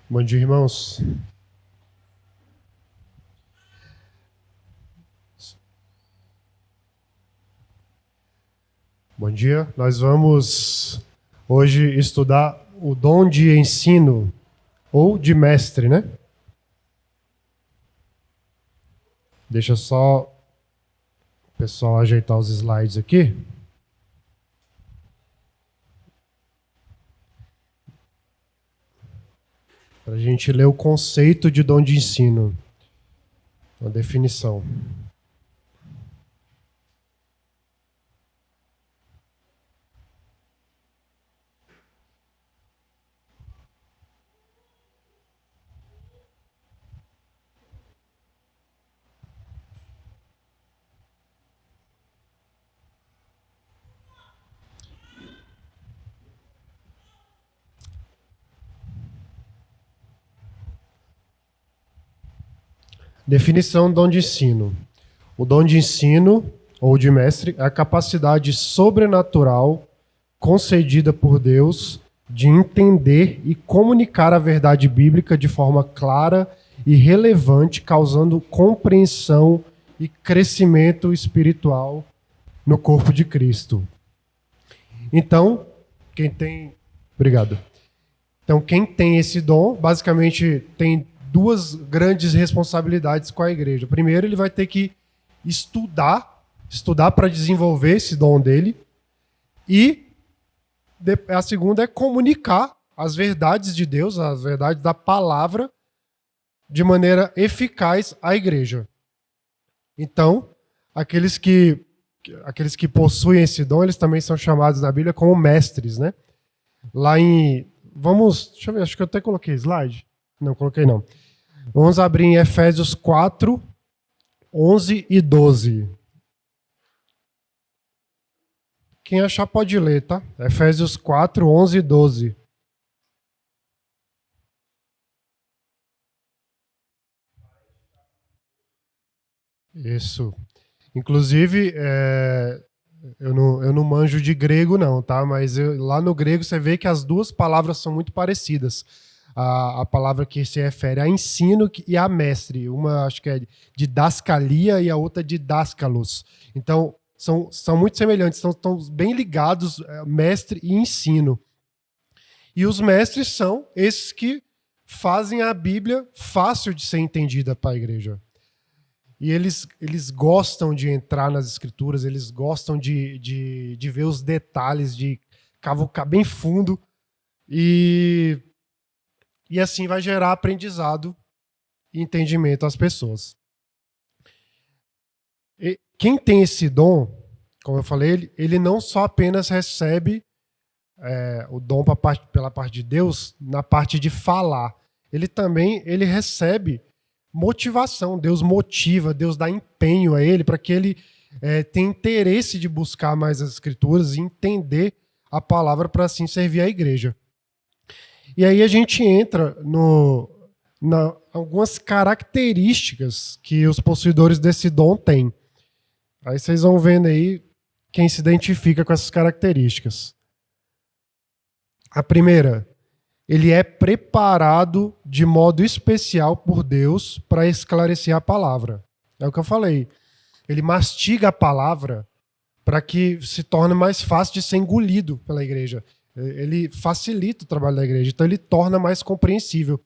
Bom dia, irmãos. Bom dia. Nós vamos hoje estudar o dom de ensino ou de mestre, né? Deixa só o pessoal ajeitar os slides aqui. Para a gente ler o conceito de dom de ensino, a definição. Definição do dom de ensino. O dom de ensino ou de mestre é a capacidade sobrenatural concedida por Deus de entender e comunicar a verdade bíblica de forma clara e relevante, causando compreensão e crescimento espiritual no corpo de Cristo. Então, quem tem... Obrigado. Então, quem tem esse dom, basicamente tem duas grandes responsabilidades com a igreja. Primeiro, ele vai ter que estudar para desenvolver esse dom dele. E a segunda é comunicar as verdades de Deus, as verdades da palavra, de maneira eficaz à igreja. Então, aqueles que possuem esse dom, eles também são chamados na Bíblia como mestres, né? Lá em... Deixa eu ver, acho que eu até coloquei slide. Não, coloquei não. Vamos abrir em Efésios 4, 11 e 12. Quem achar pode ler, tá? Efésios 4, 11 e 12. Isso. Inclusive, eu não manjo de grego não, tá? Mas lá no grego você vê que as duas palavras são muito parecidas. A palavra que se refere a ensino e a mestre. Uma acho que é didascalia e a outra didascalos. Então, são muito semelhantes, estão bem ligados, mestre e ensino. E os mestres são esses que fazem a Bíblia fácil de ser entendida para a igreja. E eles gostam de entrar nas escrituras, eles gostam de ver os detalhes, de cavucar bem fundo. E assim vai gerar aprendizado e entendimento às pessoas. E quem tem esse dom, como eu falei, ele não só apenas recebe o dom pela parte de Deus na parte de falar. Ele recebe motivação. Deus motiva, Deus dá empenho a ele para que ele tenha interesse de buscar mais as escrituras e entender a palavra para assim servir a igreja. E aí a gente entra algumas características que os possuidores desse dom têm. Aí vocês vão vendo aí quem se identifica com essas características. A primeira, ele é preparado de modo especial por Deus para esclarecer a palavra. É o que eu falei. Ele mastiga a palavra para que se torne mais fácil de ser engolido pela igreja. Ele facilita o trabalho da igreja, então ele torna mais compreensível.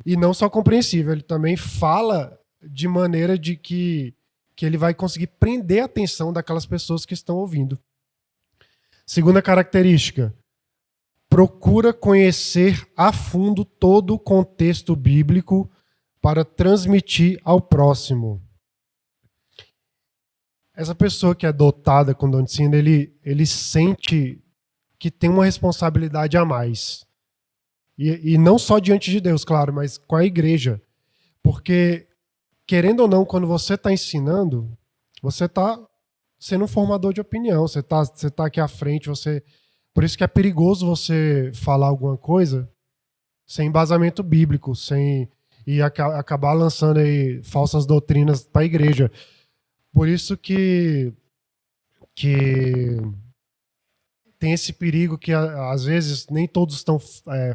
E não só compreensível, ele também fala de maneira de que ele vai conseguir prender a atenção daquelas pessoas que estão ouvindo. Segunda característica, procura conhecer a fundo todo o contexto bíblico para transmitir ao próximo. Essa pessoa que é dotada com dom de ensino, ele sente que tem uma responsabilidade a mais. E não só diante de Deus, claro, mas com a igreja. Porque, querendo ou não, quando você está ensinando, você está sendo um formador de opinião, você tá aqui à frente, por isso que é perigoso você falar alguma coisa sem embasamento bíblico, e acabar lançando aí falsas doutrinas para a igreja. Por isso que tem esse perigo que às vezes nem todos estão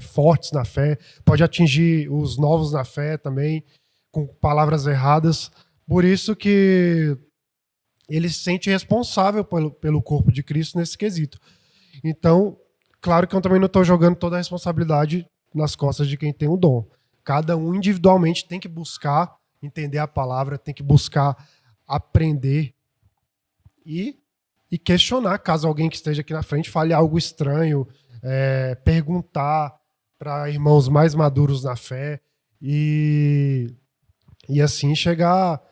fortes na fé, pode atingir os novos na fé também, com palavras erradas. Por isso que ele se sente responsável pelo corpo de Cristo nesse quesito. Então, claro que eu também não estou jogando toda a responsabilidade nas costas de quem tem o dom. Cada um individualmente tem que buscar entender a palavra, tem que buscar aprender e questionar, caso alguém que esteja aqui na frente fale algo estranho, perguntar para irmãos mais maduros na fé e assim chegar,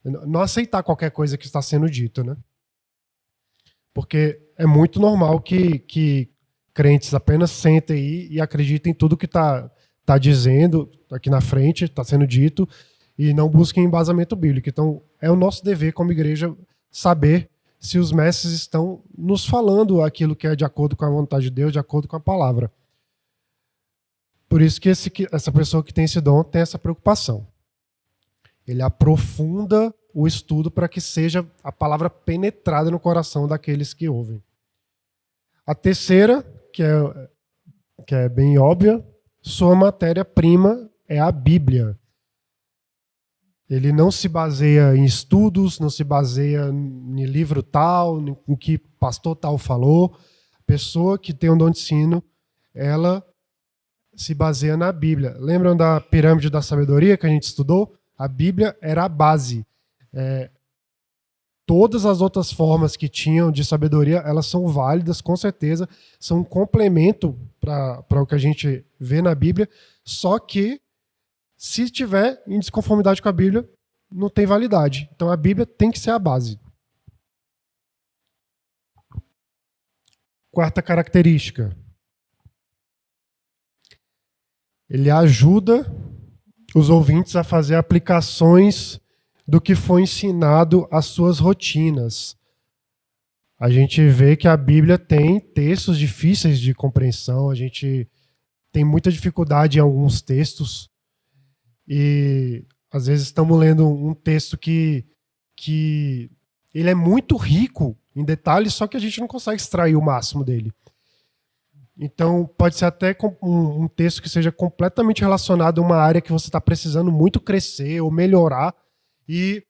não aceitar qualquer coisa que está sendo dito, né? Porque é muito normal que crentes apenas sentem aí e acreditem em tudo que está dizendo aqui na frente, está sendo dito, e não busquem embasamento bíblico. Então, é o nosso dever como igreja saber se os mestres estão nos falando aquilo que é de acordo com a vontade de Deus, de acordo com a palavra. Por isso que essa pessoa que tem esse dom tem essa preocupação. Ele aprofunda o estudo para que seja a palavra penetrada no coração daqueles que ouvem. A terceira, que é bem óbvia, sua matéria-prima é a Bíblia. Ele não se baseia em estudos, não se baseia em livro tal, em que pastor tal falou. A pessoa que tem um dom de ensino, ela se baseia na Bíblia. Lembram da pirâmide da sabedoria que a gente estudou? A Bíblia era a base. Todas as outras formas que tinham de sabedoria, elas são válidas, com certeza, são um complemento para o que a gente vê na Bíblia, só que se estiver em desconformidade com a Bíblia, não tem validade. Então a Bíblia tem que ser a base. Quarta característica. Ele ajuda os ouvintes a fazer aplicações do que foi ensinado às suas rotinas. A gente vê que a Bíblia tem textos difíceis de compreensão, a gente tem muita dificuldade em alguns textos, e às vezes estamos lendo um texto que ele é muito rico em detalhes, só que a gente não consegue extrair o máximo dele. Então, pode ser até um texto que seja completamente relacionado a uma área que você está precisando muito crescer ou melhorar, e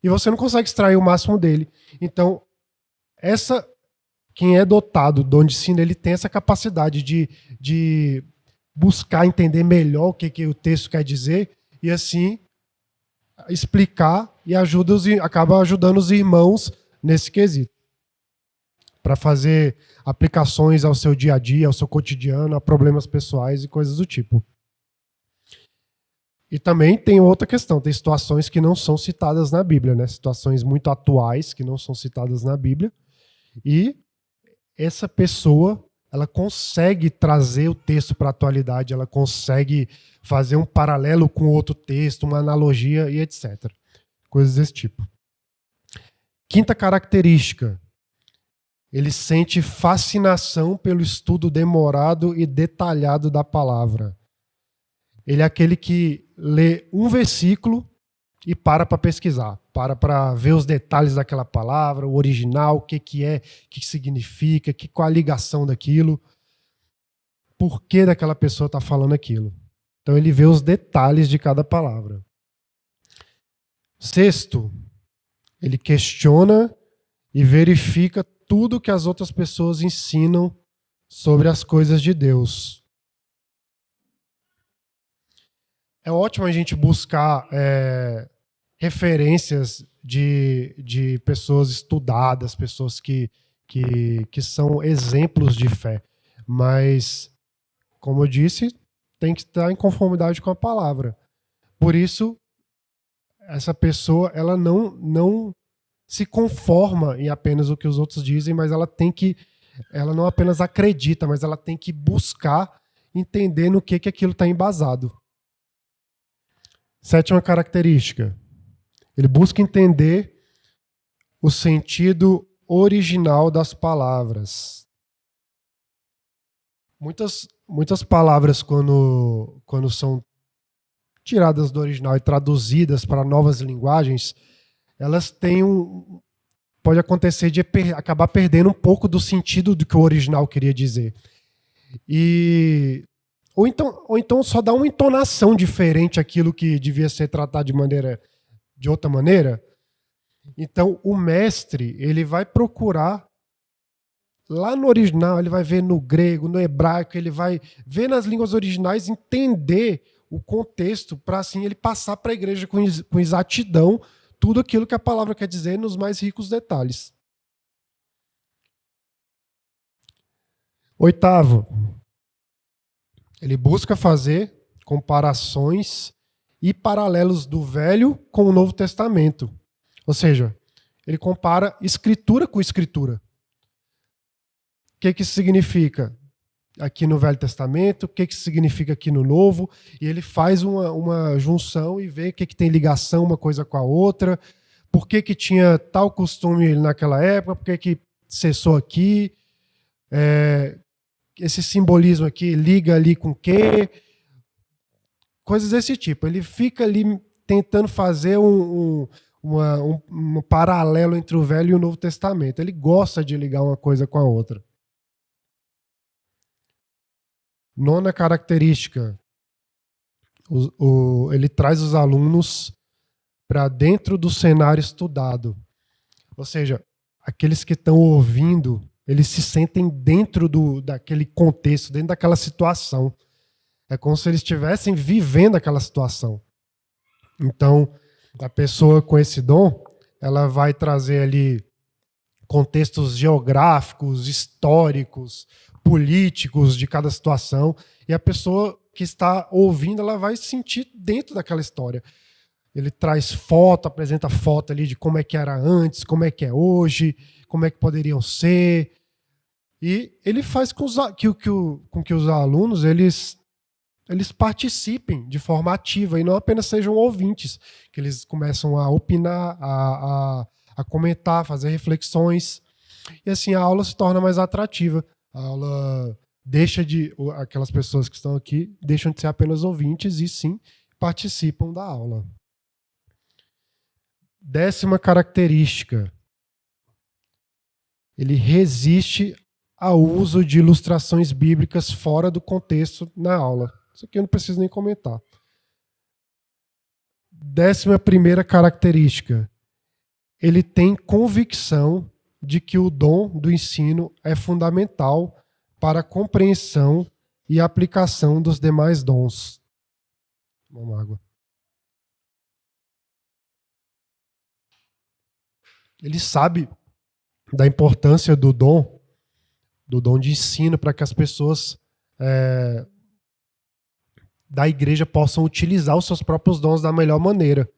você não consegue extrair o máximo dele. Então, quem é dotado do dom de ensino, ele tem essa capacidade de buscar entender melhor o que o texto quer dizer e, assim, explicar e acaba ajudando os irmãos nesse quesito, para fazer aplicações ao seu dia a dia, ao seu cotidiano, a problemas pessoais e coisas do tipo. E também tem outra questão, tem situações que não são citadas na Bíblia, né? Situações muito atuais que não são citadas na Bíblia, e essa pessoa, ela consegue trazer o texto para a atualidade, ela consegue fazer um paralelo com outro texto, uma analogia e etc. Coisas desse tipo. Quinta característica. Ele sente fascinação pelo estudo demorado e detalhado da palavra. Ele é aquele que lê um versículo e para pesquisar, para ver os detalhes daquela palavra, o original, o que é, o que significa, qual a ligação daquilo, por que daquela pessoa está falando aquilo. Então ele vê os detalhes de cada palavra. Sexto, ele questiona e verifica tudo que as outras pessoas ensinam sobre as coisas de Deus. É ótimo a gente buscar referências de pessoas estudadas, pessoas que são exemplos de fé. Mas, como eu disse, tem que estar em conformidade com a palavra. Por isso, essa pessoa ela não se conforma em apenas o que os outros dizem, mas ela não apenas acredita, mas ela tem que buscar entender no que aquilo está embasado. Sétima característica. Ele busca entender o sentido original das palavras. Muitas palavras, quando são tiradas do original e traduzidas para novas linguagens, elas têm pode acontecer de acabar perdendo um pouco do sentido do que o original queria dizer. Ou então só dá uma entonação diferente àquilo que devia ser tratado de outra maneira. Então, o mestre, ele vai procurar lá no original, ele vai ver no grego, no hebraico, ele vai ver nas línguas originais, entender o contexto para assim ele passar para a igreja com exatidão tudo aquilo que a palavra quer dizer nos mais ricos detalhes. Oitavo, ele busca fazer comparações e paralelos do Velho com o Novo Testamento. Ou seja, ele compara escritura com escritura. O que isso significa aqui no Velho Testamento? O que isso significa aqui no Novo? E ele faz uma junção e vê o que tem ligação uma coisa com a outra. Por que tinha tal costume naquela época? Por que cessou aqui? Esse simbolismo aqui liga ali com o quê? Coisas desse tipo. Ele fica ali tentando fazer um paralelo entre o Velho e o Novo Testamento. Ele gosta de ligar uma coisa com a outra. Nona característica. Ele traz os alunos para dentro do cenário estudado. Ou seja, aqueles que estão ouvindo, eles se sentem dentro daquele contexto, dentro daquela situação. É como se eles estivessem vivendo aquela situação. Então, a pessoa com esse dom, ela vai trazer ali contextos geográficos, históricos, políticos de cada situação, e a pessoa que está ouvindo, ela vai se sentir dentro daquela história. Ele traz foto, apresenta foto ali de como é que era antes, como é que é hoje, como é que poderiam ser, e ele faz com que os alunos eles participem de forma ativa e não apenas sejam ouvintes, que eles começam a opinar, a comentar, fazer reflexões, e assim a aula se torna mais atrativa. A aula aquelas pessoas que estão aqui deixam de ser apenas ouvintes e sim participam da aula. 10ª característica. Ele resiste ao uso de ilustrações bíblicas fora do contexto na aula. Isso aqui eu não preciso nem comentar. 11ª característica. Ele tem convicção de que o dom do ensino é fundamental para a compreensão e aplicação dos demais dons. Vamos água. Ele sabe da importância do dom de ensino para que as pessoas da igreja possam utilizar os seus próprios dons da melhor maneira.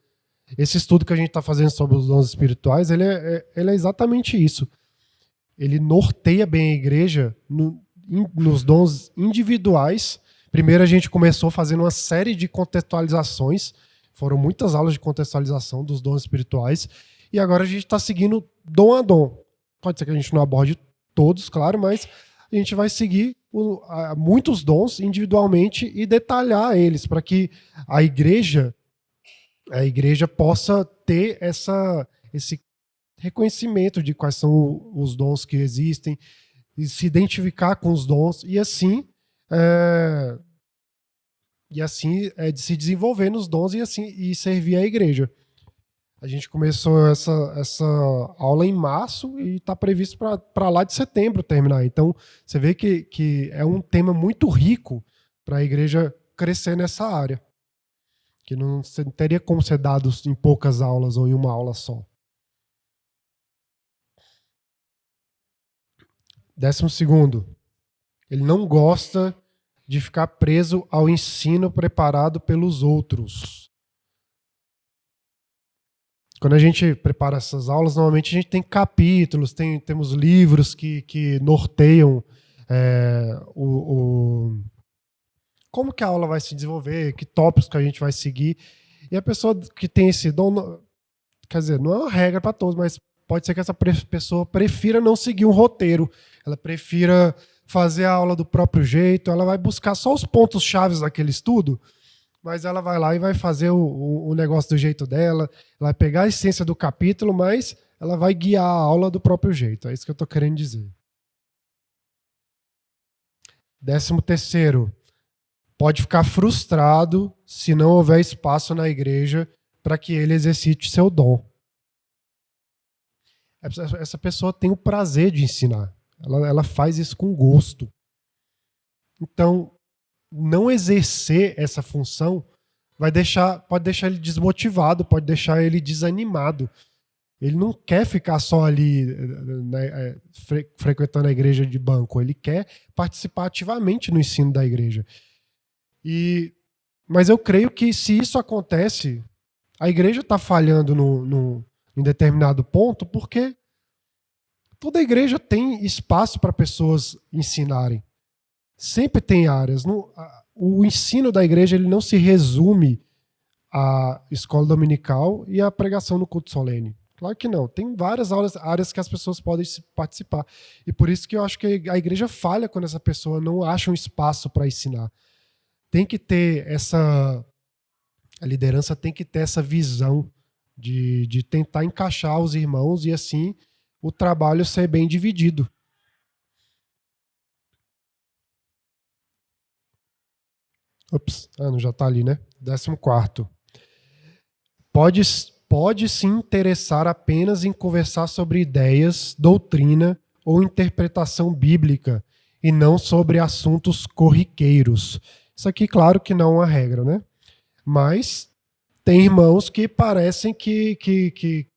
Esse estudo que a gente está fazendo sobre os dons espirituais, ele é exatamente isso. Ele norteia bem a igreja nos dons individuais. Primeiro a gente começou fazendo uma série de contextualizações, foram muitas aulas de contextualização dos dons espirituais, e agora a gente está seguindo dom a dom. Pode ser que a gente não aborde todos, claro, mas a gente vai seguir muitos dons individualmente e detalhar eles, para que a igreja possa ter esse reconhecimento de quais são os dons que existem, e se identificar com os dons, e assim de se desenvolver nos dons e servir a igreja. A gente começou essa aula em março e está previsto para lá de setembro terminar. Então, você vê que é um tema muito rico para a igreja crescer nessa área, que não teria como ser dado em poucas aulas ou em uma aula só. 12º, ele não gosta de ficar preso ao ensino preparado pelos outros. Quando a gente prepara essas aulas, normalmente a gente tem capítulos, temos livros que norteiam como que a aula vai se desenvolver, que tópicos que a gente vai seguir. E a pessoa que tem esse dom, quer dizer, não é uma regra para todos, mas pode ser que essa pessoa prefira não seguir um roteiro. Ela prefira fazer a aula do próprio jeito, ela vai buscar só os pontos chaves daquele estudo, mas ela vai lá e vai fazer o negócio do jeito dela, ela vai pegar a essência do capítulo, mas ela vai guiar a aula do próprio jeito. É isso que eu estou querendo dizer. 13º, pode ficar frustrado se não houver espaço na igreja para que ele exercite seu dom. Essa pessoa tem o prazer de ensinar. Ela faz isso com gosto. Então, não exercer essa função pode deixar ele desmotivado, pode deixar ele desanimado. Ele não quer ficar só ali né, frequentando a igreja de banco. Ele quer participar ativamente no ensino da igreja. Mas eu creio que se isso acontece, a igreja está falhando em determinado ponto, porque toda igreja tem espaço para pessoas ensinarem. Sempre tem áreas. O ensino da igreja ele não se resume à escola dominical e à pregação no culto solene. Claro que não. Tem várias áreas que as pessoas podem participar. E por isso que eu acho que a igreja falha quando essa pessoa não acha um espaço para ensinar. Tem que ter a liderança tem que ter essa visão de tentar encaixar os irmãos e assim o trabalho ser bem dividido. Ops, não já está ali, né? 14º. Pode se interessar apenas em conversar sobre ideias, doutrina ou interpretação bíblica e não sobre assuntos corriqueiros. Isso aqui, claro que não é uma regra, né? Mas tem irmãos que parecem que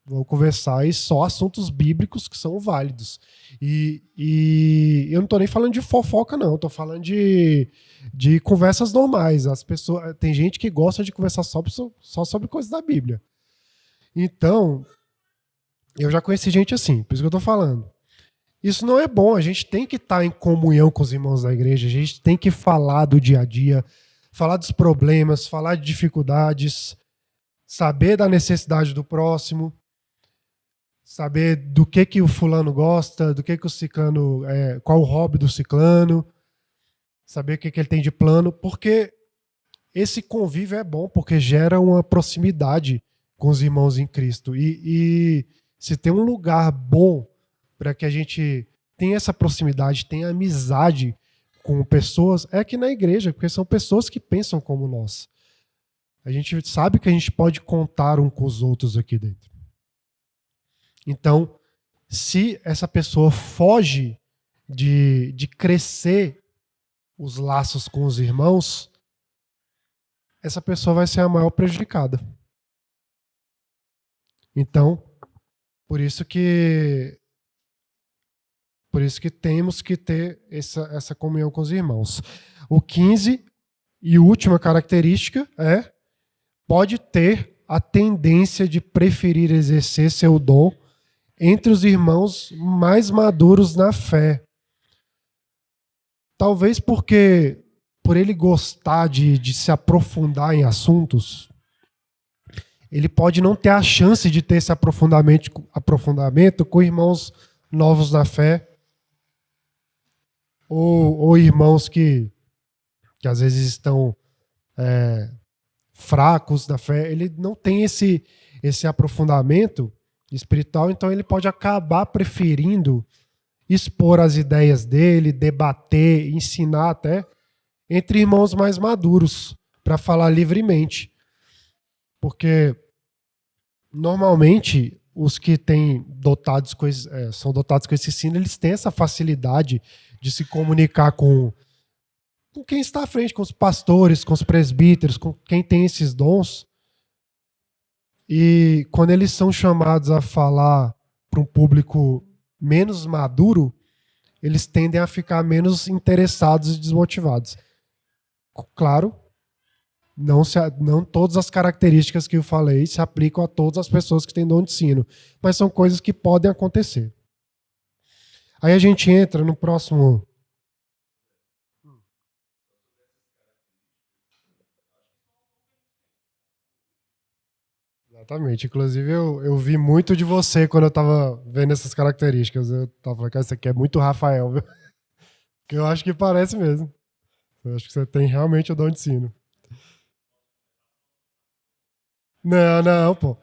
vão conversar e só assuntos bíblicos que são válidos. E eu não estou nem falando de fofoca, não. Estou falando de conversas normais. Tem gente que gosta de conversar só sobre coisas da Bíblia. Então, eu já conheci gente assim, por isso que eu estou falando. Isso não é bom. A gente tem que estar em comunhão com os irmãos da igreja. A gente tem que falar do dia a dia, falar dos problemas, falar de dificuldades, saber da necessidade do próximo, saber do que o fulano gosta, do que o ciclano, qual o hobby do ciclano, saber o que ele tem de plano, porque esse convívio é bom, porque gera uma proximidade com os irmãos em Cristo. E se tem um lugar bom para que a gente tenha essa proximidade, tenha amizade com pessoas, é aqui na igreja, porque são pessoas que pensam como nós. A gente sabe que a gente pode contar um com os outros aqui dentro. Então, se essa pessoa foge de crescer os laços com os irmãos, essa pessoa vai ser a maior prejudicada. Então, por isso que temos que ter essa comunhão com os irmãos. O 15 e última característica pode ter a tendência de preferir exercer seu dom entre os irmãos mais maduros na fé. Talvez por ele gostar de se aprofundar em assuntos, ele pode não ter a chance de ter esse aprofundamento com irmãos novos na fé, ou irmãos que às vezes estão fracos na fé. Ele não tem esse aprofundamento espiritual, então ele pode acabar preferindo expor as ideias dele, debater, ensinar até entre irmãos mais maduros, para falar livremente. Porque normalmente os que são dotados com esse ensino, eles têm essa facilidade de se comunicar com quem está à frente, com os pastores, com os presbíteros, com quem tem esses dons. E quando eles são chamados a falar para um público menos maduro, eles tendem a ficar menos interessados e desmotivados. Claro, não todas as características que eu falei se aplicam a todas as pessoas que têm dom de ensino, mas são coisas que podem acontecer. Aí a gente entra no próximo. Exatamente. Inclusive, eu vi muito de você quando eu tava vendo essas características. Eu tava falando, cara, isso aqui é muito Rafael, viu? Que eu acho que parece mesmo. Eu acho que você tem realmente o dom de ensino. Não, pô.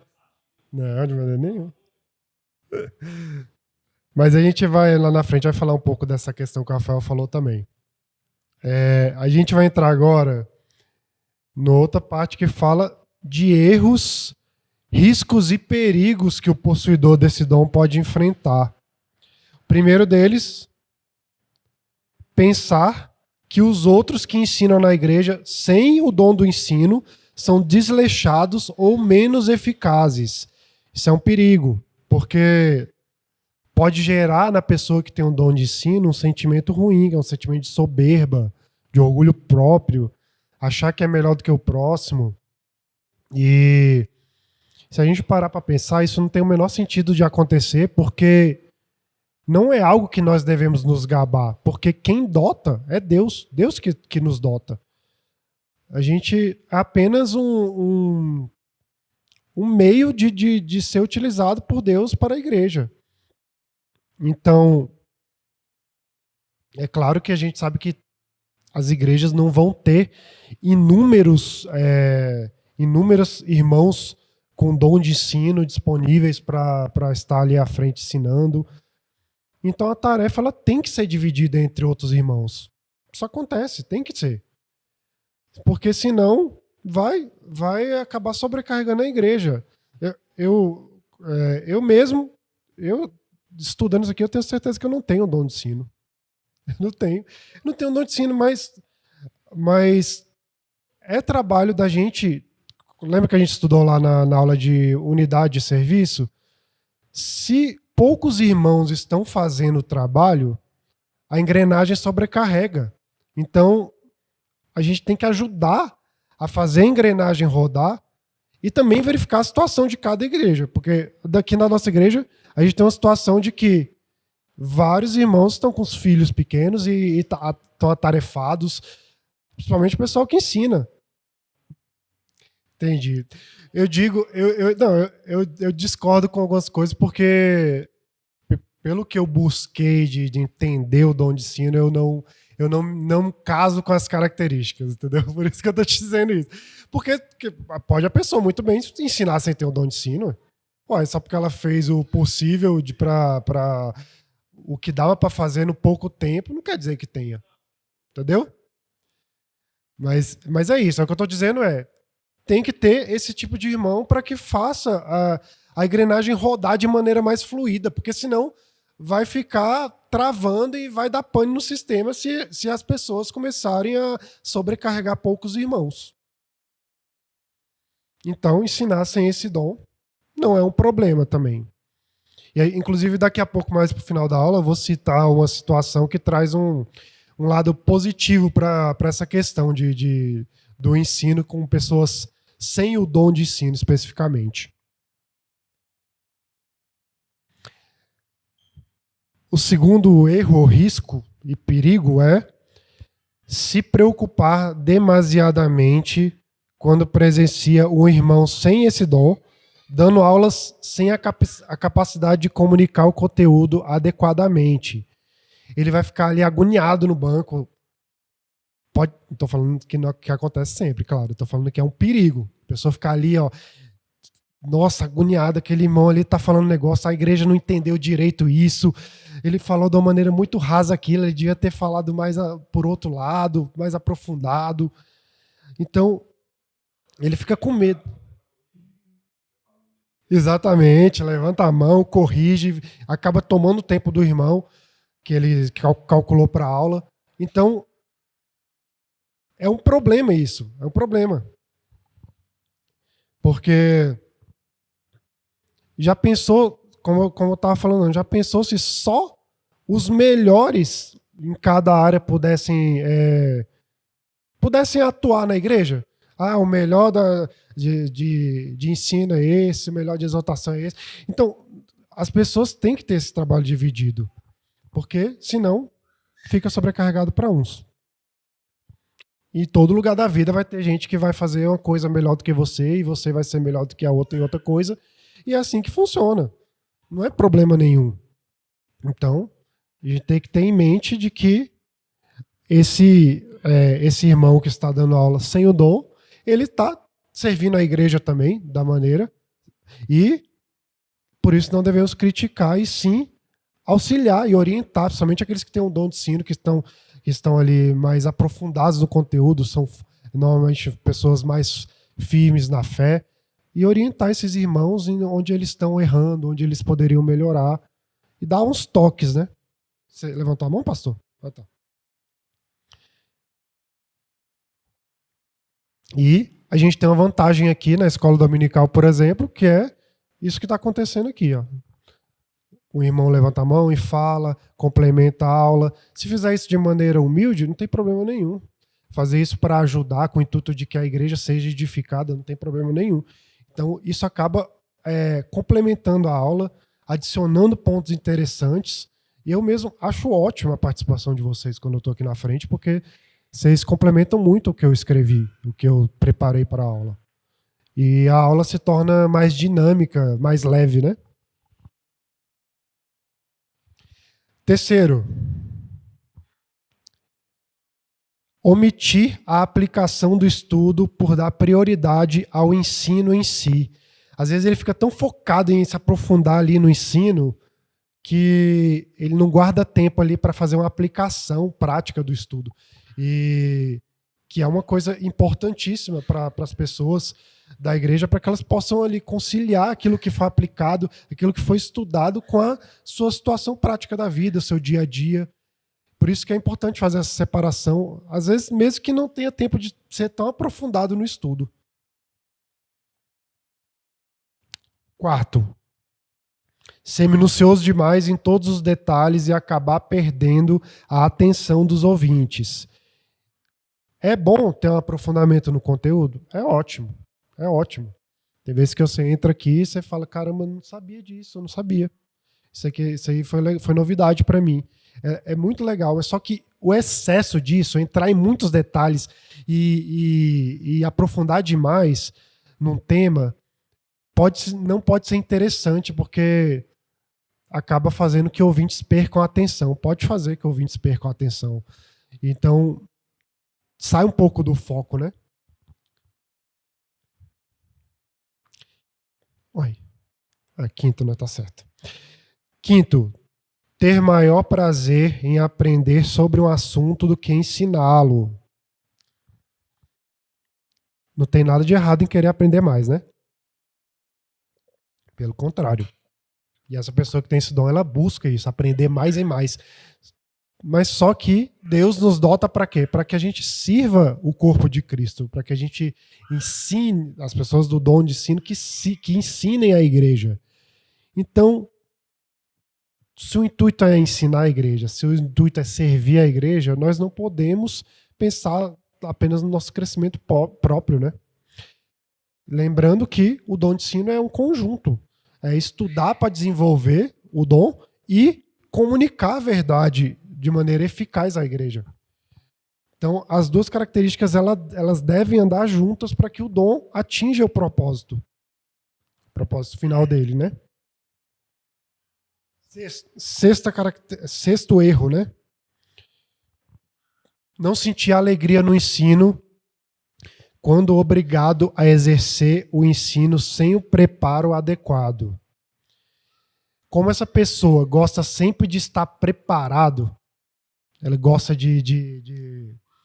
Não, de maneira nenhuma. Mas a gente vai lá na frente, vai falar um pouco dessa questão que o Rafael falou também. A gente vai entrar agora na outra parte que fala de erros, riscos e perigos que o possuidor desse dom pode enfrentar. O primeiro deles, pensar que os outros que ensinam na igreja sem o dom do ensino são desleixados ou menos eficazes. Isso é um perigo, porque pode gerar na pessoa que tem um dom de ensino um sentimento ruim, que é um sentimento de soberba, de orgulho próprio, achar que é melhor do que o próximo. E se a gente parar para pensar, isso não tem o menor sentido de acontecer, porque não é algo que nós devemos nos gabar, porque quem dota é Deus, Deus que nos dota. A gente é apenas um meio de ser utilizado por Deus para a igreja. Então, é claro que a gente sabe que as igrejas não vão ter inúmeros irmãos com dom de ensino disponíveis para estar ali à frente ensinando. Então a tarefa ela tem que ser dividida entre outros irmãos. Isso acontece, tem que ser. Porque senão vai acabar sobrecarregando a igreja. Eu mesmo, estudando isso aqui, eu tenho certeza que eu não tenho dom de ensino. Eu não tenho. Não tenho dom de ensino, mas é trabalho da gente. Lembra que a gente estudou lá na aula de unidade de serviço? Se poucos irmãos estão fazendo o trabalho, a engrenagem sobrecarrega. Então, a gente tem que ajudar a fazer a engrenagem rodar e também verificar a situação de cada igreja. Porque daqui na nossa igreja, a gente tem uma situação de que vários irmãos estão com os filhos pequenos e estão atarefados, principalmente o pessoal que ensina. Entendi. Eu discordo com algumas coisas porque pelo que eu busquei de entender o dom de ensino, eu não caso com as características, entendeu? Por isso que eu tô te dizendo isso. Porque pode a pessoa muito bem ensinar sem ter o dom de ensino. Ué, só porque ela fez o possível para o que dava para fazer no pouco tempo, não quer dizer que tenha. Entendeu? Mas é isso. O que eu tô dizendo tem que ter esse tipo de irmão para que faça a engrenagem rodar de maneira mais fluida, porque senão vai ficar travando e vai dar pane no sistema se as pessoas começarem a sobrecarregar poucos irmãos. Então, ensinar sem esse dom não é um problema também. E aí, inclusive, daqui a pouco, mais para o final da aula, eu vou citar uma situação que traz um lado positivo para essa questão do ensino com pessoas sem o dom de ensino especificamente. O segundo erro, risco e perigo é se preocupar demasiadamente quando presencia um irmão sem esse dom, dando aulas sem a capacidade de comunicar o conteúdo adequadamente. Ele vai ficar ali agoniado no banco. Não estou falando que acontece sempre, claro. Estou falando que é um perigo. A pessoa ficar ali, ó, nossa, agoniada, aquele irmão ali tá falando negócio, a igreja não entendeu direito isso, ele falou de uma maneira muito rasa aquilo, ele devia ter falado mais por outro lado, mais aprofundado. Então, ele fica com medo. Exatamente, levanta a mão, corrige, acaba tomando o tempo do irmão, que ele calculou para a aula. Então, é um problema isso, é um problema. Porque já pensou, como eu estava falando, já pensou se só os melhores em cada área pudessem atuar na igreja? Ah, o melhor de ensino é esse, o melhor de exaltação é esse. Então, as pessoas têm que ter esse trabalho dividido, porque senão fica sobrecarregado para uns. E todo lugar da vida vai ter gente que vai fazer uma coisa melhor do que você, e você vai ser melhor do que a outra em outra coisa, e é assim que funciona. Não é problema nenhum. Então, a gente tem que ter em mente de que esse irmão que está dando aula sem o dom, ele está servindo a igreja também, da maneira, e Por isso não devemos criticar e sim auxiliar e orientar, principalmente aqueles que têm um dom de ensino, que estão ali mais aprofundados no conteúdo, são normalmente pessoas mais firmes na fé, e orientar esses irmãos em onde eles estão errando, onde eles poderiam melhorar, e dar uns toques, né? Você levantou a mão, pastor? Ah, tá. E a gente tem uma vantagem aqui na escola dominical, por exemplo, que é isso que está acontecendo aqui, ó. O irmão levanta a mão e fala, complementa a aula. Se fizer isso de maneira humilde, não tem problema nenhum. Fazer isso para ajudar, com o intuito de que a igreja seja edificada, não tem problema nenhum. Então, isso acaba complementando a aula, adicionando pontos interessantes. E eu mesmo acho ótima a participação de vocês quando eu estou aqui na frente, porque vocês complementam muito o que eu escrevi, o que eu preparei para a aula. E a aula se torna mais dinâmica, mais leve, né? Terceiro, omitir a aplicação do estudo por dar prioridade ao ensino em si. Às vezes ele fica tão focado em se aprofundar ali no ensino que ele não guarda tempo ali para fazer uma aplicação prática do estudo. E que é uma coisa importantíssima para as pessoas da igreja, para que elas possam ali conciliar aquilo que foi aplicado, aquilo que foi estudado com a sua situação prática da vida, seu dia a dia. Por isso que é importante fazer essa separação, às vezes mesmo que não tenha tempo de ser tão aprofundado no estudo. Quarto, ser minucioso demais em todos os detalhes e acabar perdendo a atenção dos ouvintes. É bom ter um aprofundamento no conteúdo? É ótimo. É ótimo. Tem vezes que você entra aqui e você fala, caramba, eu não sabia disso, eu não sabia. Isso aí foi novidade para mim. É muito legal, é só que o excesso disso, entrar em muitos detalhes e aprofundar demais num tema, não pode ser interessante, porque acaba fazendo que ouvintes percam a atenção. Pode fazer que ouvintes percam a atenção. Então, sai um pouco do foco, né? Oi. Quinto, não tá certo. Quinto, ter maior prazer em aprender sobre um assunto do que ensiná-lo. Não tem nada de errado em querer aprender mais, né? Pelo contrário. E essa pessoa que tem esse dom, ela busca isso, aprender mais e mais. Mas só que Deus nos dota para quê? Para que a gente sirva o corpo de Cristo, para que a gente ensine as pessoas do dom de ensino que ensinem a igreja. Então, se o intuito é ensinar a igreja, se o intuito é servir a igreja, nós não podemos pensar apenas no nosso crescimento próprio, né? Lembrando que o dom de ensino é um conjunto. É estudar para desenvolver o dom e comunicar a verdade de maneira eficaz à igreja. Então, as duas características elas devem andar juntas para que o dom atinja o propósito final dele, né? Sexto erro, né? Não sentir alegria no ensino quando obrigado a exercer o ensino sem o preparo adequado. Como essa pessoa gosta sempre de estar preparado, ela gosta de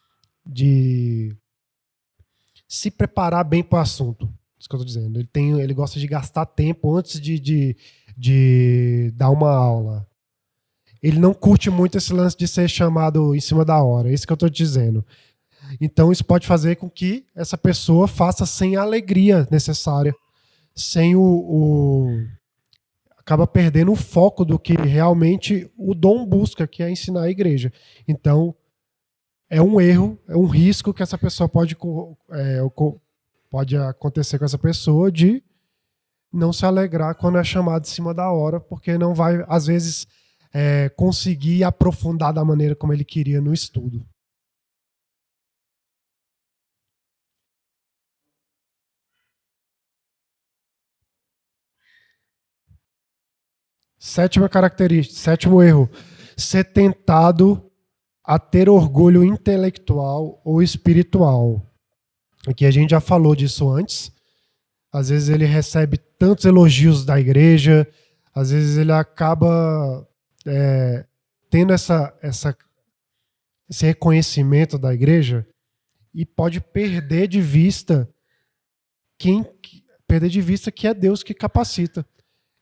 se preparar bem para o assunto. Isso que eu estou dizendo. Ele gosta de gastar tempo antes de dar uma aula. Ele não curte muito esse lance de ser chamado em cima da hora. É isso que eu estou dizendo. Então isso pode fazer com que essa pessoa faça sem a alegria necessária, sem acaba perdendo o foco do que realmente o dom busca, que é ensinar a igreja. Então, é um erro, é um risco que essa pessoa pode acontecer com essa pessoa de não se alegrar quando é chamado em cima da hora, porque não vai, às vezes, conseguir aprofundar da maneira como ele queria no estudo. Sétimo erro, ser tentado a ter orgulho intelectual ou espiritual. Aqui a gente já falou disso antes. Às vezes ele recebe tantos elogios da igreja, às vezes ele acaba tendo esse reconhecimento da igreja e pode perder de vista que é Deus que capacita.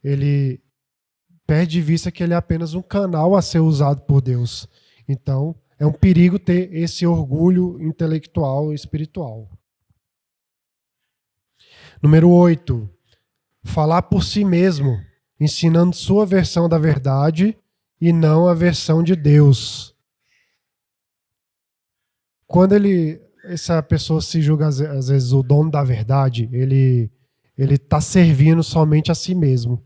Ele perde de vista que ele é apenas um canal a ser usado por Deus. Então, é um perigo ter esse orgulho intelectual e espiritual. Número 8. Falar por si mesmo, ensinando sua versão da verdade e não a versão de Deus. Quando essa pessoa se julga, às vezes, o dono da verdade, ele está servindo somente a si mesmo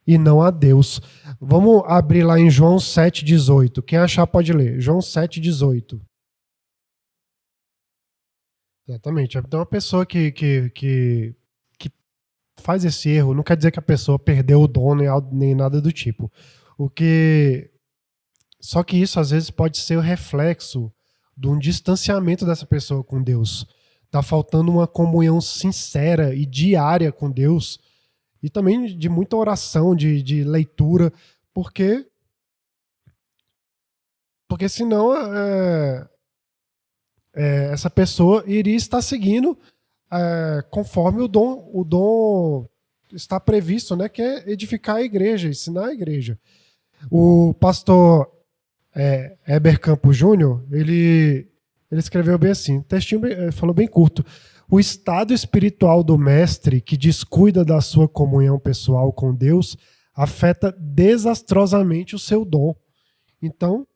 e não a Deus. Vamos abrir lá em João 7,18. Quem achar pode ler. João 7,18. Exatamente. Então, uma pessoa que faz esse erro não quer dizer que a pessoa perdeu o dom nem nada do tipo. Só que isso, às vezes, pode ser o reflexo de um distanciamento dessa pessoa com Deus. Está faltando uma comunhão sincera e diária com Deus, e também de muita oração, de leitura, porque senão essa pessoa iria estar seguindo conforme o dom está previsto, né, que é edificar a igreja, ensinar a igreja. O pastor Heber Campos Júnior, ele escreveu bem assim, textinho falou bem curto. O estado espiritual do mestre que descuida da sua comunhão pessoal com Deus afeta desastrosamente o seu dom. Então,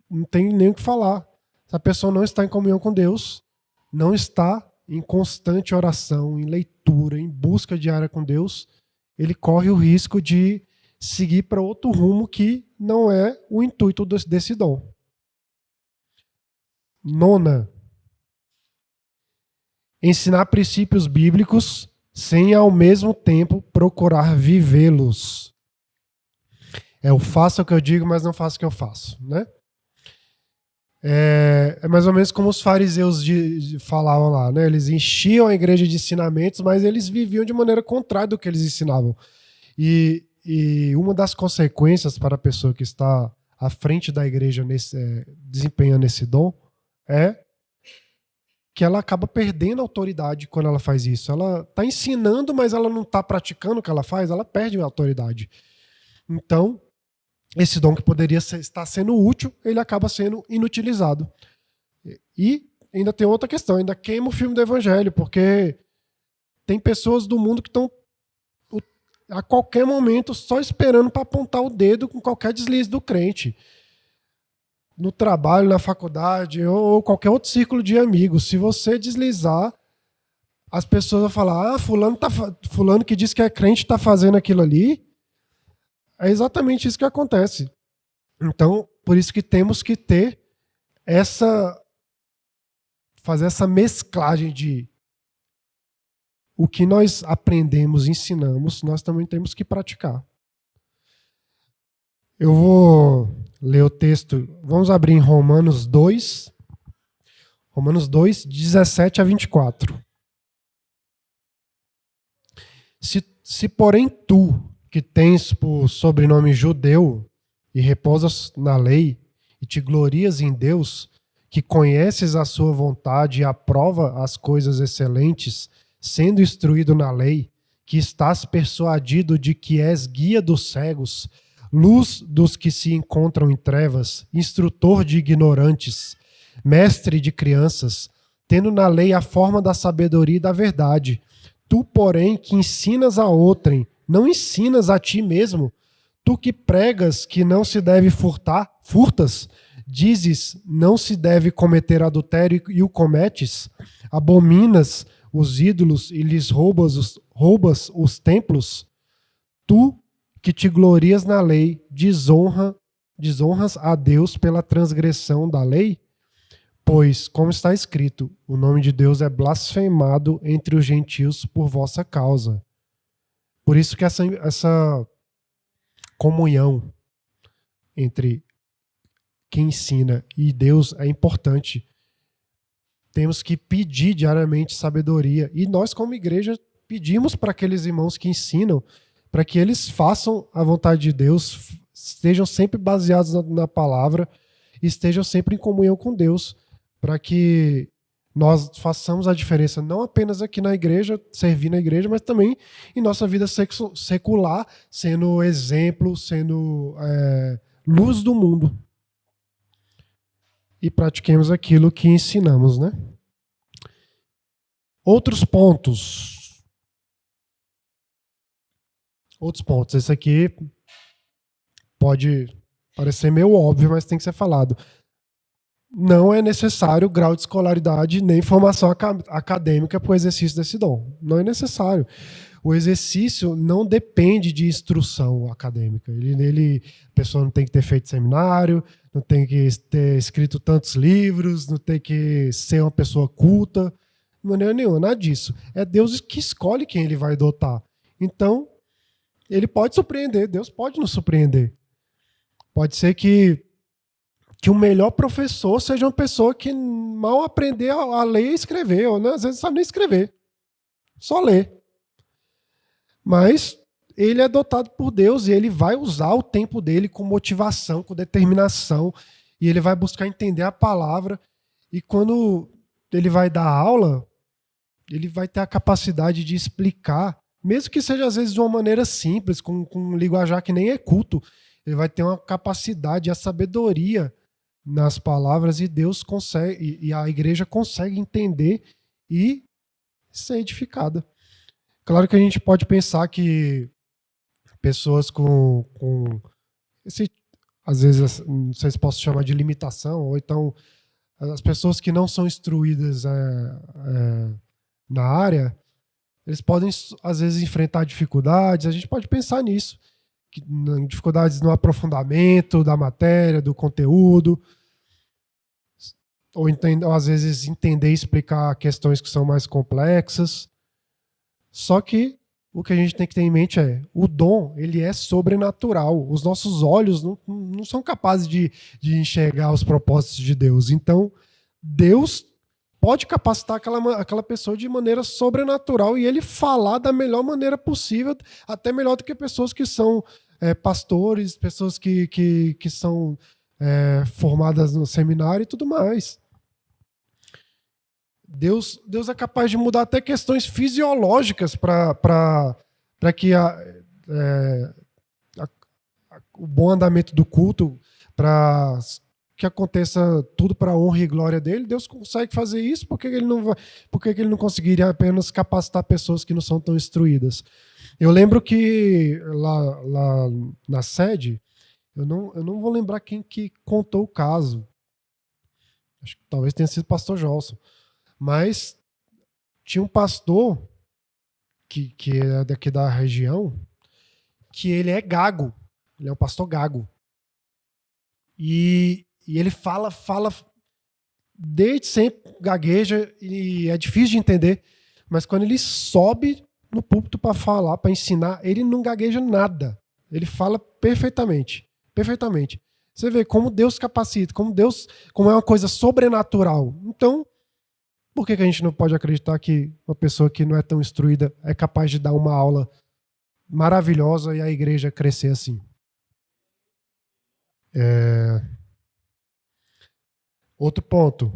não tem nem o que falar. Se a pessoa não está em comunhão com Deus, não está em constante oração, em leitura, em busca diária com Deus, ele corre o risco de seguir para outro rumo que não é o intuito desse dom. 9. Ensinar princípios bíblicos sem, ao mesmo tempo, procurar vivê-los. Eu faço o que eu digo, mas não faço o que eu faço, né? É mais ou menos como os fariseus falavam lá, né? Eles enchiam a igreja de ensinamentos, mas eles viviam de maneira contrária do que eles ensinavam. E uma das consequências para a pessoa que está à frente da igreja desempenhando esse dom é que ela acaba perdendo a autoridade quando ela faz isso. Ela está ensinando, mas ela não está praticando o que ela faz, ela perde a autoridade. Então, esse dom que poderia estar sendo útil, ele acaba sendo inutilizado. E ainda tem outra questão, ainda queima o filme do evangelho, porque tem pessoas do mundo que estão a qualquer momento só esperando para apontar o dedo com qualquer deslize do crente. No trabalho, na faculdade ou qualquer outro círculo de amigos. Se você deslizar, as pessoas vão falar, fulano que diz que é crente está fazendo aquilo ali. É exatamente isso que acontece. Então, por isso que temos que ter fazer essa mesclagem de o que nós aprendemos, ensinamos, nós também temos que praticar. Eu vou ler o texto, vamos abrir em Romanos 2, 17 a 24. Se porém tu, que tens por sobrenome judeu, e repousas na lei, e te glorias em Deus, que conheces a sua vontade e aprova as coisas excelentes, sendo instruído na lei, que estás persuadido de que és guia dos cegos, luz dos que se encontram em trevas, instrutor de ignorantes, mestre de crianças, tendo na lei a forma da sabedoria e da verdade. Tu, porém, que ensinas a outrem, não ensinas a ti mesmo. Tu que pregas que não se deve furtas, dizes não se deve cometer adultério e o cometes, abominas os ídolos e lhes roubas os templos. Tu que te glorias na lei, desonras a Deus pela transgressão da lei? Pois, como está escrito, o nome de Deus é blasfemado entre os gentios por vossa causa. Por isso que essa comunhão entre quem ensina e Deus é importante. Temos que pedir diariamente sabedoria. E nós, como igreja, pedimos para aqueles irmãos que ensinam para que eles façam a vontade de Deus, estejam sempre baseados na palavra, e estejam sempre em comunhão com Deus, para que nós façamos a diferença não apenas aqui na igreja, servir na igreja, mas também em nossa vida secular, sendo exemplo, sendo luz do mundo. E pratiquemos aquilo que ensinamos, né? Outros pontos. Esse aqui pode parecer meio óbvio, mas tem que ser falado. Não é necessário grau de escolaridade nem formação acadêmica para o exercício desse dom. Não é necessário. O exercício não depende de instrução acadêmica. A pessoa não tem que ter feito seminário, não tem que ter escrito tantos livros, não tem que ser uma pessoa culta, de maneira nenhuma, nada disso. É Deus que escolhe quem ele vai dotar. Então, ele pode surpreender, Deus pode nos surpreender. Pode ser que o melhor professor seja uma pessoa que mal aprendeu a ler e escrever, ou às vezes não sabe nem escrever, só ler. Mas ele é dotado por Deus e ele vai usar o tempo dele com motivação, com determinação, e ele vai buscar entender a palavra. E quando ele vai dar aula, ele vai ter a capacidade de explicar, mesmo que seja às vezes de uma maneira simples, com um linguajar que nem é culto, ele vai ter uma capacidade, a sabedoria nas palavras, e Deus consegue, e a igreja consegue entender e ser edificada. Claro que a gente pode pensar que pessoas com esse, às vezes, não sei se posso chamar de limitação, ou então as pessoas que não são instruídas na área, eles podem, às vezes, enfrentar dificuldades. A gente pode pensar nisso, dificuldades no aprofundamento da matéria, do conteúdo, ou às vezes entender e explicar questões que são mais complexas. Só que o que a gente tem que ter em mente é, o dom, ele é sobrenatural. Os nossos olhos não são capazes de enxergar os propósitos de Deus. Então, Deus pode capacitar aquela pessoa de maneira sobrenatural e ele falar da melhor maneira possível, até melhor do que pessoas que são pastores, pessoas que são formadas no seminário e tudo mais. Deus é capaz de mudar até questões fisiológicas para que o bom andamento do culto, para que aconteça tudo para a honra e glória dele. Deus consegue fazer isso, por que ele não conseguiria apenas capacitar pessoas que não são tão instruídas? Eu lembro que lá na sede, eu não vou lembrar quem que contou o caso. Acho que talvez tenha sido o pastor Jolson. Mas tinha um pastor que é daqui da região, que ele é gago. Ele é um pastor gago. E ele fala desde sempre, gagueja, e é difícil de entender. Mas quando ele sobe no púlpito para falar, para ensinar, ele não gagueja nada. Ele fala perfeitamente. Perfeitamente. Você vê como Deus capacita, como é uma coisa sobrenatural. Então, por que a gente não pode acreditar que uma pessoa que não é tão instruída é capaz de dar uma aula maravilhosa e a igreja crescer assim? Outro ponto.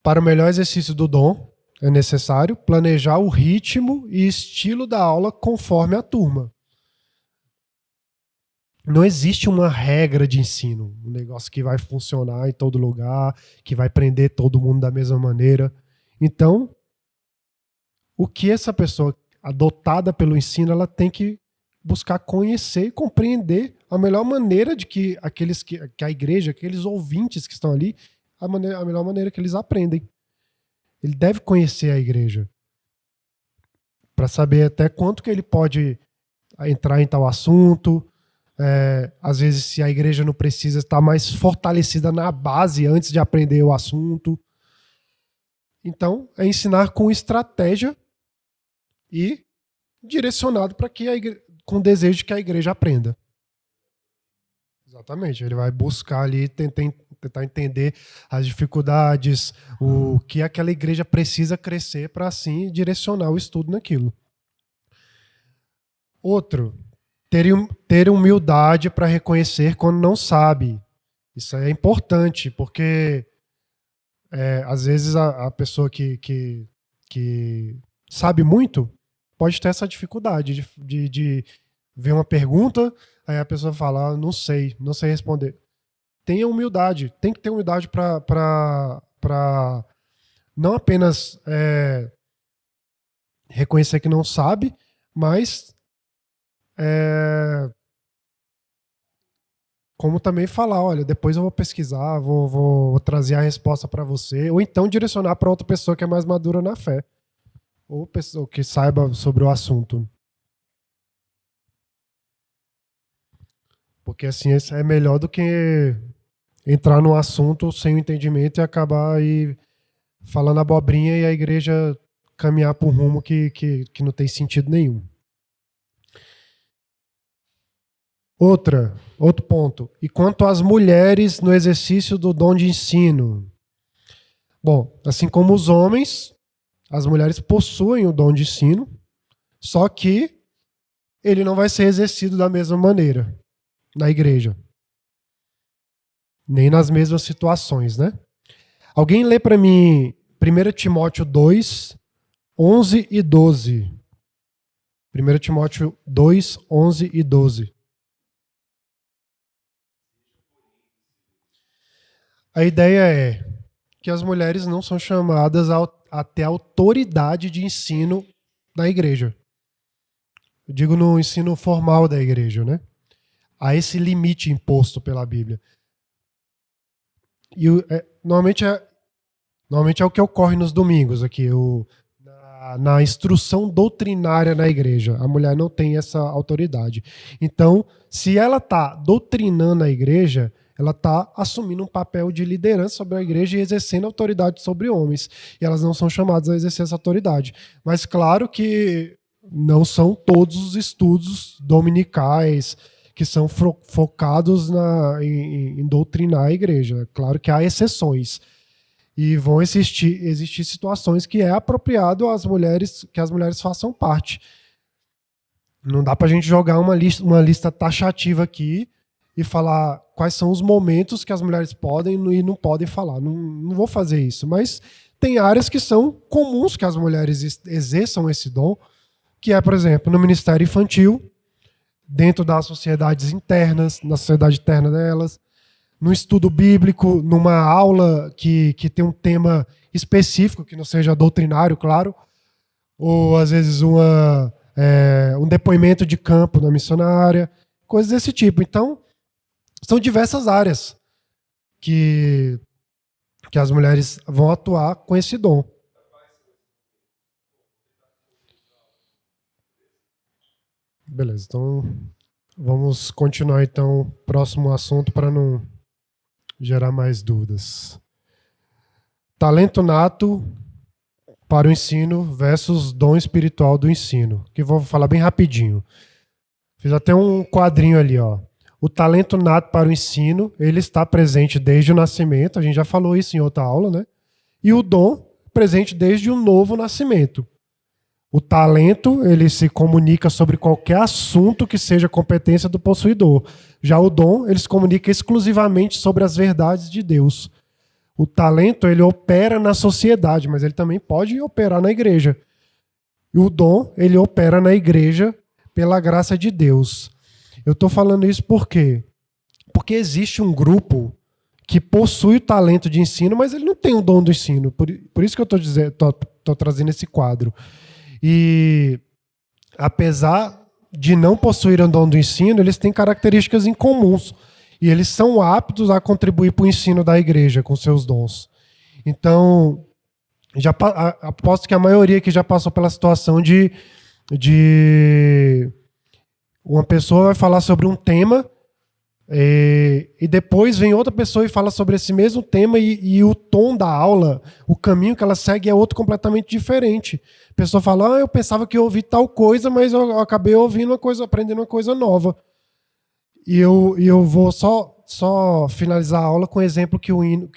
Para o melhor exercício do dom, é necessário planejar o ritmo e estilo da aula conforme a turma. Não existe uma regra de ensino, um negócio que vai funcionar em todo lugar, que vai prender todo mundo da mesma maneira. Então, o que essa pessoa adotada pelo ensino, ela tem que buscar conhecer e compreender a melhor maneira de que a igreja, aqueles ouvintes que estão ali, a melhor maneira que eles aprendem. Ele deve conhecer a igreja para saber até quanto que ele pode entrar em tal assunto. Às vezes, se a igreja não precisa estar mais fortalecida na base antes de aprender o assunto. Então, é ensinar com estratégia e direcionado para que com desejo de que a igreja aprenda. Exatamente. Ele vai buscar ali, tentar entender as dificuldades, o que aquela igreja precisa crescer para assim direcionar o estudo naquilo. Outro, ter humildade para reconhecer quando não sabe. Isso é importante, porque às vezes a pessoa que sabe muito pode ter essa dificuldade de ver uma pergunta, aí a pessoa fala, não sei, não sei responder. Tenha humildade, tem que ter humildade para não apenas reconhecer que não sabe, mas como também falar, olha, depois eu vou pesquisar, vou trazer a resposta para você, ou então direcionar para outra pessoa que é mais madura na fé, ou pessoa que saiba sobre o assunto. Porque assim, isso é melhor do que entrar no assunto sem o entendimento e acabar aí falando abobrinha e a igreja caminhar por um rumo que não tem sentido nenhum. Outro ponto. E quanto às mulheres no exercício do dom de ensino? Bom, assim como os homens, as mulheres possuem o dom de ensino, só que ele não vai ser exercido da mesma maneira na igreja. Nem nas mesmas situações, né? Alguém lê para mim 1 Timóteo 2, 11 e 12. 1 Timóteo 2, 11 e 12. A ideia é que as mulheres não são chamadas a ter autoridade de ensino da igreja. Eu digo no ensino formal da igreja, né? Há esse limite imposto pela Bíblia. E normalmente é o que ocorre nos domingos aqui, na instrução doutrinária na igreja. A mulher não tem essa autoridade. Então, se ela está doutrinando a igreja, ela está assumindo um papel de liderança sobre a igreja e exercendo autoridade sobre homens. E elas não são chamadas a exercer essa autoridade. Mas claro que não são todos os estudos dominicais que são focados em doutrinar a igreja. Claro que há exceções. E vão existir situações que é apropriado que as mulheres façam parte. Não dá para a gente jogar uma lista taxativa aqui e falar quais são os momentos que as mulheres podem e não podem falar. Não vou fazer isso. Mas tem áreas que são comuns que as mulheres exerçam esse dom, que é, por exemplo, no ministério infantil, dentro das sociedades internas, na sociedade interna delas, no estudo bíblico, numa aula que tem um tema específico, que não seja doutrinário, claro, ou às vezes um depoimento de campo na missionária, coisas desse tipo. Então, são diversas áreas que as mulheres vão atuar com esse dom. Beleza, então vamos continuar então próximo assunto para não gerar mais dúvidas. Talento nato para o ensino versus dom espiritual do ensino, que vou falar bem rapidinho. Fiz até um quadrinho ali, ó. O talento nato para o ensino, ele está presente desde o nascimento, a gente já falou isso em outra aula, né? E o dom, presente desde o novo nascimento. O talento, ele se comunica sobre qualquer assunto que seja competência do possuidor. Já o dom, ele se comunica exclusivamente sobre as verdades de Deus. O talento, ele opera na sociedade, mas ele também pode operar na igreja. E o dom, ele opera na igreja pela graça de Deus. Eu estou falando isso por quê? Porque existe um grupo que possui o talento de ensino, mas ele não tem o dom do ensino. Por isso que eu estou trazendo esse quadro. E apesar de não possuir o dom do ensino, eles têm características incomuns. E eles são aptos a contribuir para o ensino da igreja com seus dons. Então, aposto que a maioria que já passou pela situação de uma pessoa vai falar sobre um tema e depois vem outra pessoa e fala sobre esse mesmo tema e o tom da aula, o caminho que ela segue é outro completamente diferente. A pessoa fala, eu pensava que eu ouvi tal coisa, mas eu acabei ouvindo aprendendo uma coisa nova. E eu vou só finalizar a aula com o exemplo que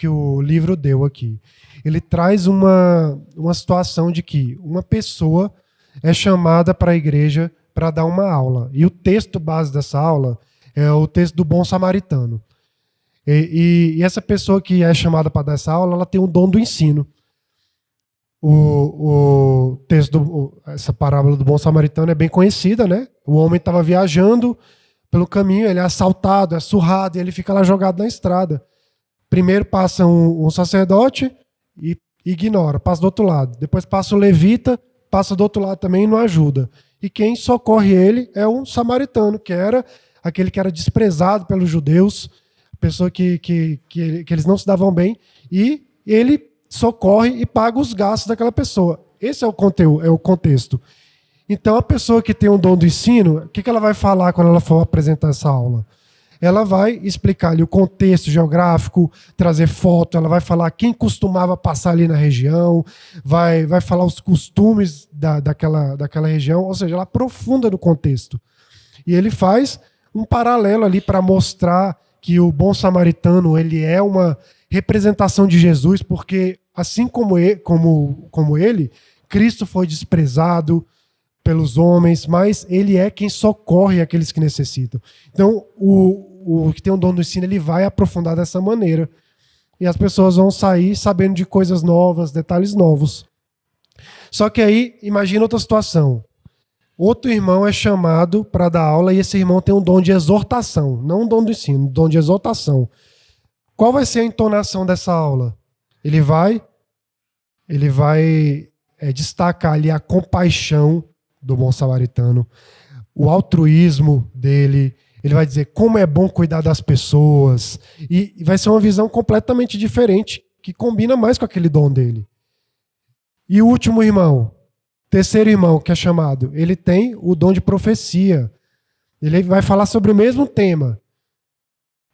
o livro deu aqui. Ele traz uma situação de que uma pessoa é chamada para a igreja para dar uma aula. E o texto base dessa aula é o texto do bom samaritano. E essa pessoa que é chamada para dar essa aula, ela tem o dom do ensino. O texto, essa parábola do bom samaritano é bem conhecida, né? O homem estava viajando pelo caminho, ele é assaltado, é surrado, e ele fica lá jogado na estrada. Primeiro passa um sacerdote e ignora, passa do outro lado. Depois passa o levita, passa do outro lado também e não ajuda. E quem socorre ele é um samaritano, que era aquele que era desprezado pelos judeus, pessoa que eles não se davam bem, e ele socorre e paga os gastos daquela pessoa. Esse é o conteúdo, é o contexto. Então, a pessoa que tem um dom do ensino, o que ela vai falar quando ela for apresentar essa aula? Ela vai explicar ali o contexto geográfico, trazer foto, ela vai falar quem costumava passar ali na região, vai falar os costumes daquela região, ou seja, ela aprofunda no contexto. E ele faz um paralelo ali para mostrar que o bom samaritano ele é uma representação de Jesus, porque assim como ele, Cristo foi desprezado pelos homens, mas ele é quem socorre aqueles que necessitam. Então, o que tem um dom do ensino, ele vai aprofundar dessa maneira. E as pessoas vão sair sabendo de coisas novas, detalhes novos. Só que aí, imagina outra situação. Outro irmão é chamado para dar aula e esse irmão tem um dom de exortação, não um dom do ensino, um dom de exortação. Qual vai ser a entonação dessa aula? Ele vai destacar ali a compaixão do bom samaritano, o altruísmo dele, ele vai dizer como é bom cuidar das pessoas, e vai ser uma visão completamente diferente, que combina mais com aquele dom dele. E o último irmão, terceiro irmão que é chamado, ele tem o dom de profecia, ele vai falar sobre o mesmo tema.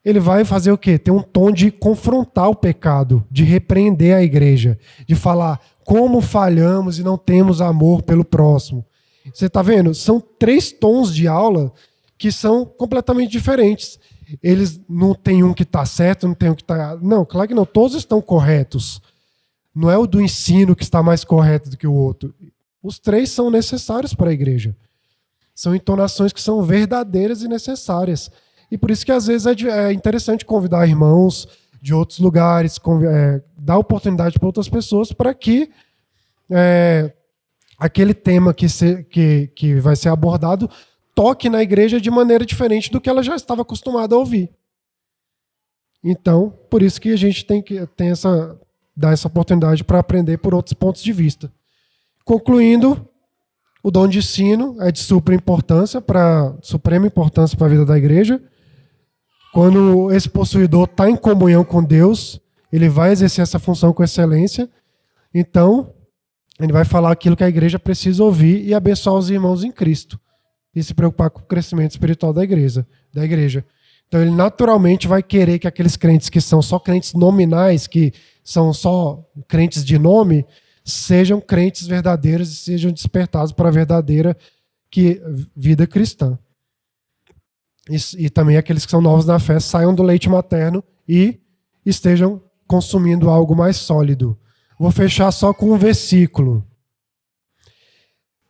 Ele vai fazer o quê? Tem um tom de confrontar o pecado, de repreender a igreja, de falar como falhamos e não temos amor pelo próximo. Você está vendo? São 3 tons de aula que são completamente diferentes. Eles não tem um que está certo, não tem um que está errado. Não, claro que não. Todos estão corretos. Não é o do ensino que está mais correto do que o outro. Os 3 são necessários para a igreja. São entonações que são verdadeiras e necessárias. E por isso que às vezes é interessante convidar irmãos de outros lugares, dar oportunidade para outras pessoas para que aquele tema que vai ser abordado toque na igreja de maneira diferente do que ela já estava acostumada a ouvir. Então, por isso que a gente tem que dar essa oportunidade para aprender por outros pontos de vista. Concluindo, o dom de ensino é de suprema importância para a vida da igreja. Quando esse possuidor está em comunhão com Deus, ele vai exercer essa função com excelência. Então, ele vai falar aquilo que a igreja precisa ouvir e abençoar os irmãos em Cristo. E se preocupar com o crescimento espiritual da igreja. Então, ele naturalmente vai querer que aqueles crentes que são só crentes nominais, que são só crentes de nome, sejam crentes verdadeiros e sejam despertados para a verdadeira vida cristã. E também aqueles que são novos na fé saiam do leite materno e estejam consumindo algo mais sólido. Vou fechar só com um versículo.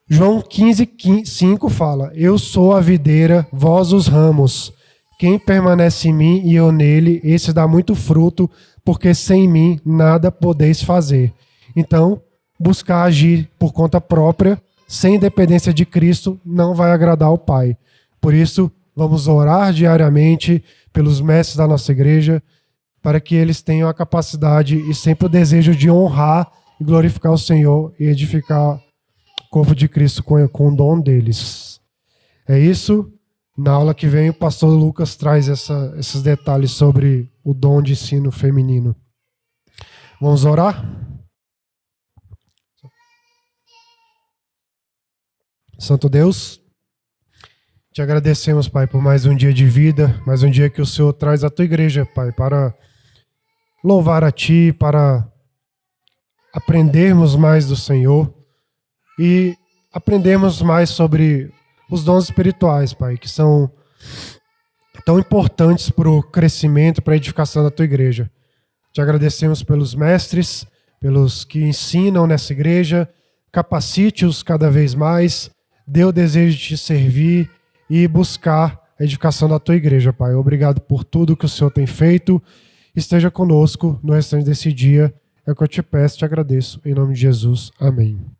João 15:5 fala: Eu sou a videira, vós os ramos. Quem permanece em mim e eu nele, esse dá muito fruto, porque sem mim nada podeis fazer. Então, buscar agir por conta própria, sem dependência de Cristo, não vai agradar ao Pai. Por isso, vamos orar diariamente pelos mestres da nossa igreja, para que eles tenham a capacidade e sempre o desejo de honrar e glorificar o Senhor e edificar o corpo de Cristo com o dom deles. É isso. Na aula que vem, o pastor Lucas traz esses detalhes sobre o dom de ensino feminino. Vamos orar? Santo Deus, te agradecemos, Pai, por mais um dia de vida, mais um dia que o Senhor traz à tua igreja, Pai, para louvar a Ti, para aprendermos mais do Senhor e aprendermos mais sobre os dons espirituais, Pai, que são tão importantes para o crescimento, para a edificação da tua igreja. Te agradecemos pelos mestres, pelos que ensinam nessa igreja, capacite-os cada vez mais, dê o desejo de te servir e buscar a edificação da tua igreja, Pai. Obrigado por tudo que o Senhor tem feito. Esteja conosco no restante desse dia. É o que eu te peço, te agradeço. Em nome de Jesus. Amém.